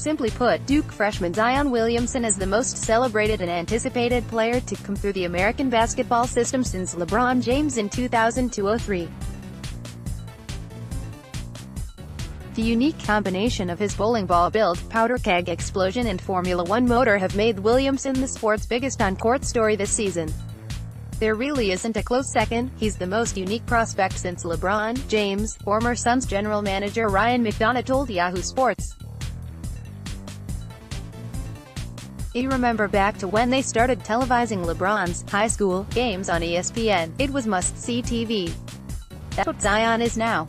Simply put, Duke freshman Zion Williamson is the most celebrated and anticipated player to come through the American basketball system since LeBron James in 2002-03. The unique combination of his bowling ball build, powder-keg explosion and Formula One motor have made Williamson the sport's biggest on-court story this season. There really isn't a close second. He's the most unique prospect since LeBron James, former Suns general manager Ryan McDonough told Yahoo Sports. You remember back to when they started televising LeBron's high school games on ESPN. It was must-see TV. That's what Zion is now.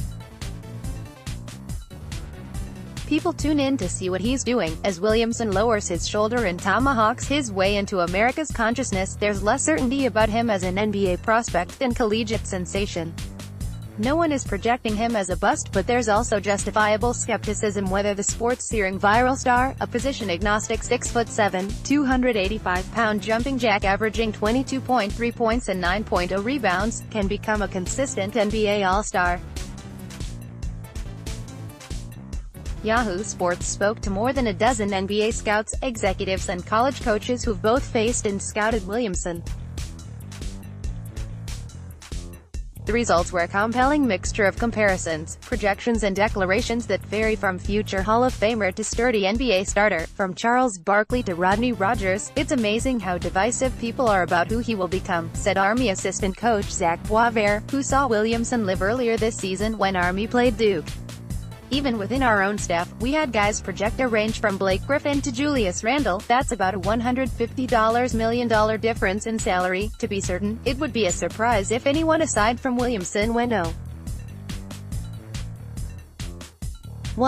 People tune in to see what he's doing. As Williamson lowers his shoulder and tomahawks his way into America's consciousness, there's less certainty about him as an NBA prospect than collegiate sensation. No one is projecting him as a bust, but there's also justifiable skepticism whether the sports-searing viral star, a position-agnostic 6'7", 285-pound jumping jack averaging 22.3 points and 9.0 rebounds, can become a consistent NBA All-Star. Yahoo Sports spoke to more than a dozen NBA scouts, executives and college coaches who've both faced and scouted Williamson. The results were a compelling mixture of comparisons, projections and declarations that vary from future Hall of Famer to sturdy NBA starter, from Charles Barkley to Rodney Rogers. It's amazing how divisive people are about who he will become, said Army assistant coach Zach Boisvert, who saw Williamson live earlier this season when Army played Duke. Even within our own staff, we had guys project a range from Blake Griffin to Julius Randle. That's about a $150 million difference in salary. To be certain, it would be a surprise if anyone aside from Williamson went 0-1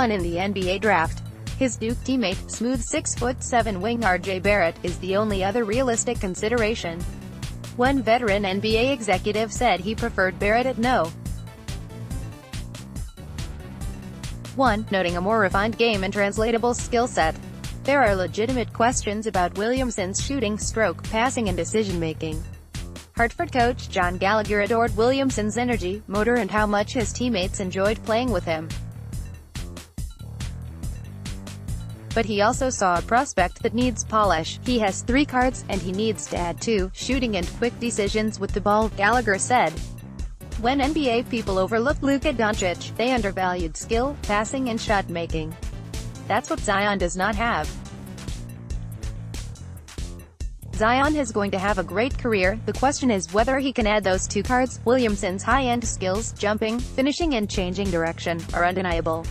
in the NBA draft. His Duke teammate, smooth 6'7" wing RJ Barrett, is the only other realistic consideration. One veteran NBA executive said he preferred Barrett at 1, noting a more refined game and translatable skill set. There are legitimate questions about Williamson's shooting, stroke, passing and decision-making. Hartford coach John Gallagher adored Williamson's energy, motor and how much his teammates enjoyed playing with him. But he also saw a prospect that needs polish. He has 3 cards, and he needs to add 2, shooting and quick decisions with the ball, Gallagher said. When NBA people overlooked Luka Doncic, they undervalued skill, passing and shot-making. That's what Zion does not have. Zion is going to have a great career. The question is whether he can add those 2 cards. Williamson's high-end skills, jumping, finishing and changing direction, are undeniable.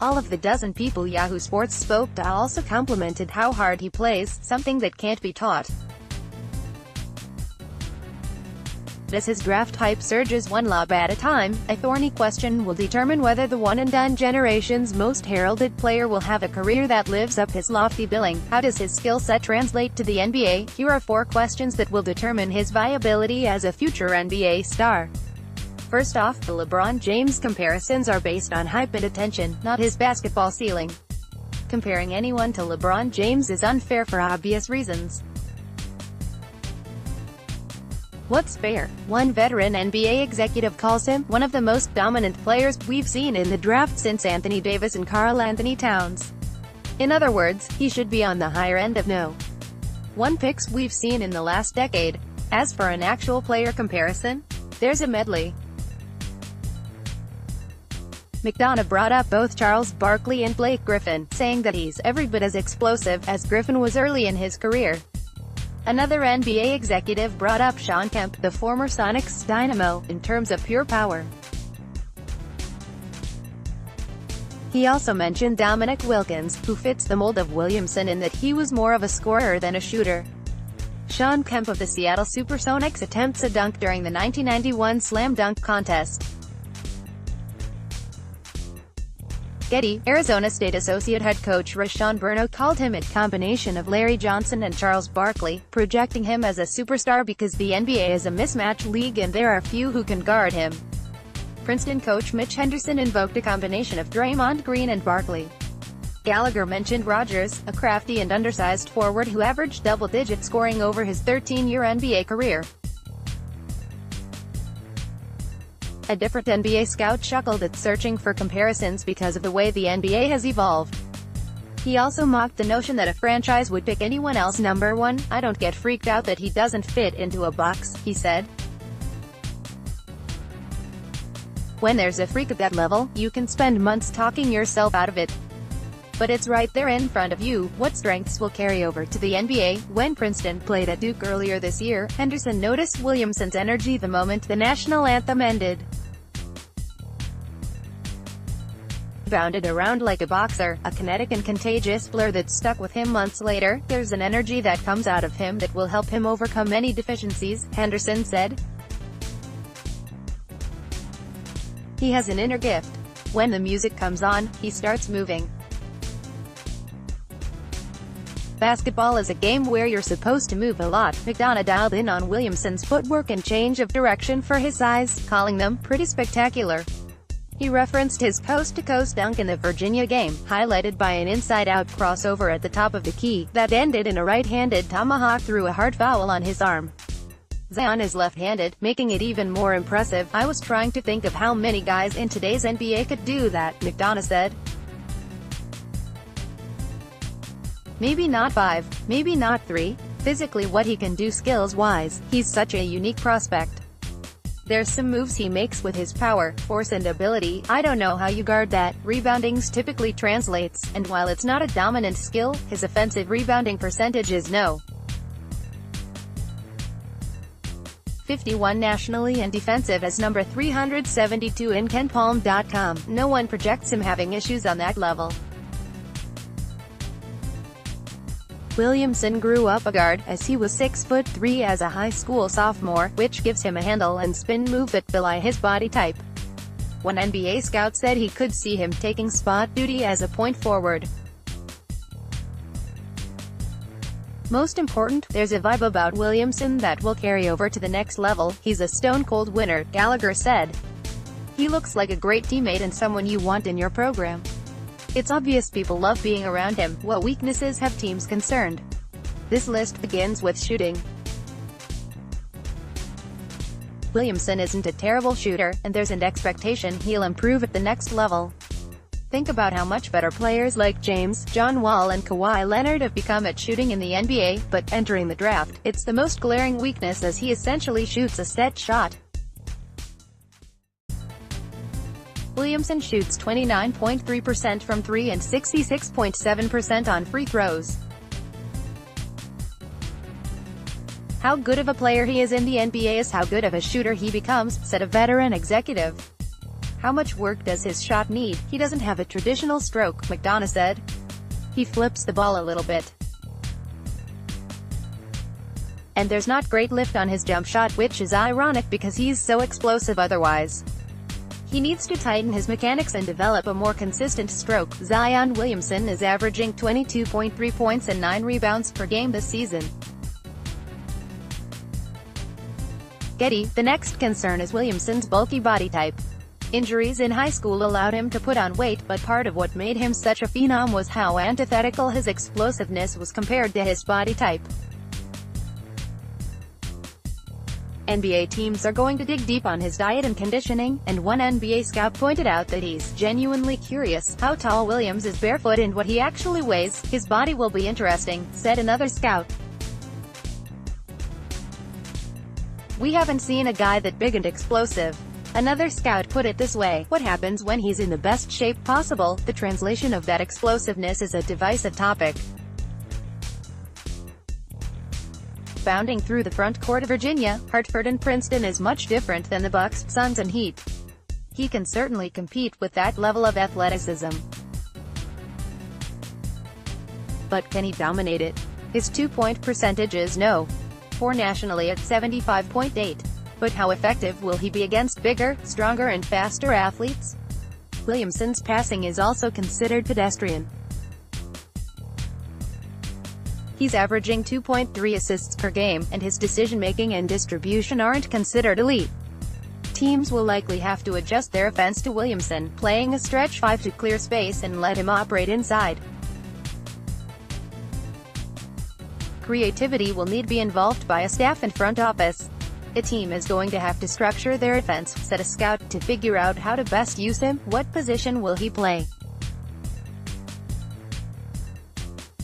All of the dozen people Yahoo Sports spoke to also complimented how hard he plays, something that can't be taught. As his draft hype surges one lob at a time, a thorny question will determine whether the one-and-done generation's most heralded player will have a career that lives up his lofty billing. How does his skill set translate to the NBA? Here are 4 questions that will determine his viability as a future NBA star. First off, the LeBron James comparisons are based on hype and attention, not his basketball ceiling. Comparing anyone to LeBron James is unfair for obvious reasons. What's fair? One veteran NBA executive calls him one of the most dominant players we've seen in the draft since Anthony Davis and Karl Anthony Towns. In other words, he should be on the higher end of no.1 picks we've seen in the last decade. As for an actual player comparison, there's a medley. McDonough brought up both Charles Barkley and Blake Griffin, saying that he's every bit as explosive as Griffin was early in his career. Another NBA executive brought up Shawn Kemp, the former Sonics dynamo, in terms of pure power. He also mentioned Dominique Wilkins, who fits the mold of Williamson in that he was more of a scorer than a shooter. Shawn Kemp of the Seattle Supersonics attempts a dunk during the 1991 Slam Dunk Contest. Getty, Arizona State Associate Head Coach Rashawn Burno called him a combination of Larry Johnson and Charles Barkley, projecting him as a superstar because the NBA is a mismatch league and there are few who can guard him. Princeton coach Mitch Henderson invoked a combination of Draymond Green and Barkley. Gallagher mentioned Rogers, a crafty and undersized forward who averaged double-digit scoring over his 13-year NBA career. A different NBA scout chuckled at searching for comparisons because of the way the NBA has evolved. He also mocked the notion that a franchise would pick anyone else number one. "I don't get freaked out that he doesn't fit into a box," he said. "When there's a freak at that level, you can spend months talking yourself out of it. But it's right there in front of you. What strengths will carry over to the NBA?" When Princeton played at Duke earlier this year, Henderson noticed Williamson's energy the moment the national anthem ended. He bounded around like a boxer, a kinetic and contagious blur that stuck with him months later. "There's an energy that comes out of him that will help him overcome any deficiencies," Henderson said. "He has an inner gift. When the music comes on, he starts moving. Basketball is a game where you're supposed to move a lot." McDonough dialed in on Williamson's footwork and change of direction for his size, calling them "pretty spectacular." He referenced his coast-to-coast dunk in the Virginia game, highlighted by an inside-out crossover at the top of the key, that ended in a right-handed tomahawk through a hard foul on his arm. Zion is left-handed, making it even more impressive. "I was trying to think of how many guys in today's NBA could do that," McDonough said. "Maybe not 5, maybe not 3. Physically what he can do skills-wise, he's such a unique prospect. There's some moves he makes with his power, force and ability. I don't know how you guard that. Rebounding's typically translates, and while it's not a dominant skill, his offensive rebounding percentage is no. 51 nationally and defensive as number 372 in KenPom.com. No one projects him having issues on that level." Williamson grew up a guard, as he was 6'3" as a high school sophomore, which gives him a handle and spin move that belie his body type. One NBA scout said he could see him taking spot duty as a point forward. "Most important, there's a vibe about Williamson that will carry over to the next level. He's a stone-cold winner," Gallagher said. "He looks like a great teammate and someone you want in your program. It's obvious people love being around him." What weaknesses have teams concerned? This list begins with shooting. Williamson isn't a terrible shooter, and there's an expectation he'll improve at the next level. Think about how much better players like James, John Wall and Kawhi Leonard have become at shooting in the NBA, but entering the draft, it's the most glaring weakness as he essentially shoots a set shot. Williamson shoots 29.3% from 3 and 66.7% on free throws. "How good of a player he is in the NBA is how good of a shooter he becomes," said a veteran executive. "How much work does his shot need? He doesn't have a traditional stroke," McDonough said. "He flips the ball a little bit. And there's not great lift on his jump shot, which is ironic because he's so explosive otherwise. He needs to tighten his mechanics and develop a more consistent stroke." Zion Williamson is averaging 22.3 points and 9 rebounds per game this season. Getty, the next concern is Williamson's bulky body type. Injuries in high school allowed him to put on weight, but part of what made him such a phenom was how antithetical his explosiveness was compared to his body type. NBA teams are going to dig deep on his diet and conditioning, and one NBA scout pointed out that he's genuinely curious how tall Williams is barefoot and what he actually weighs. "His body will be interesting," said another scout. "We haven't seen a guy that big and explosive." Another scout put it this way: "What happens when he's in the best shape possible? The translation of that explosiveness is a divisive topic." Bounding through the front court of Virginia, Hartford and Princeton is much different than the Bucks, Suns and Heat. He can certainly compete with that level of athleticism. But can he dominate it? His two-point percentage is no. 4 nationally at 75.8. But how effective will he be against bigger, stronger and faster athletes? Williamson's passing is also considered pedestrian. He's averaging 2.3 assists per game, and his decision-making and distribution aren't considered elite. Teams will likely have to adjust their offense to Williamson, playing a stretch 5 to clear space and let him operate inside. Creativity will need to be involved by a staff and front office. A team is going to have to structure their offense, said a scout, to figure out how to best use him. What position will he play?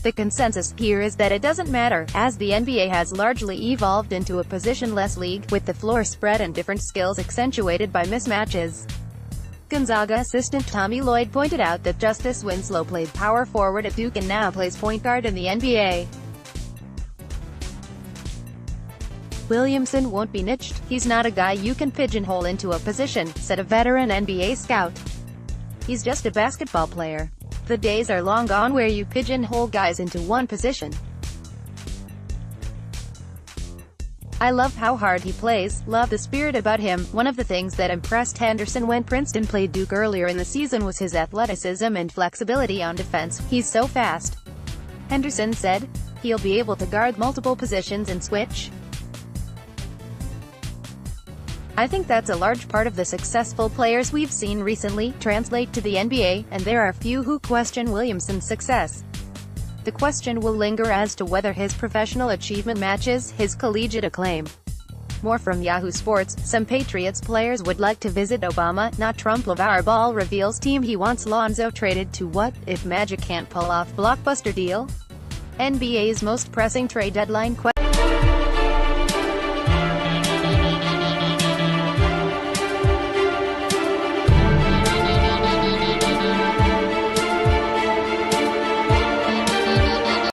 The consensus here is that it doesn't matter, as the NBA has largely evolved into a position-less league, with the floor spread and different skills accentuated by mismatches. Gonzaga assistant Tommy Lloyd pointed out that Justice Winslow played power forward at Duke and now plays point guard in the NBA. Williamson won't be niched. He's not a guy you can pigeonhole into a position, said a veteran NBA scout. He's just a basketball player. The days are long gone where you pigeonhole guys into one position. I love how hard he plays, love the spirit about him. One of the things that impressed Henderson when Princeton played Duke earlier in the season was his athleticism and flexibility on defense. He's so fast. Henderson said. He'll be able to guard multiple positions and switch. I think that's a large part of the successful players we've seen recently translate to the NBA, and there are few who question Williamson's success. The question will linger as to whether his professional achievement matches his collegiate acclaim. More from Yahoo Sports. Some Patriots players would like to visit Obama, not Trump. LeVar Ball reveals team he wants Lonzo traded to. What if Magic can't pull off blockbuster deal? NBA's most pressing trade deadline question.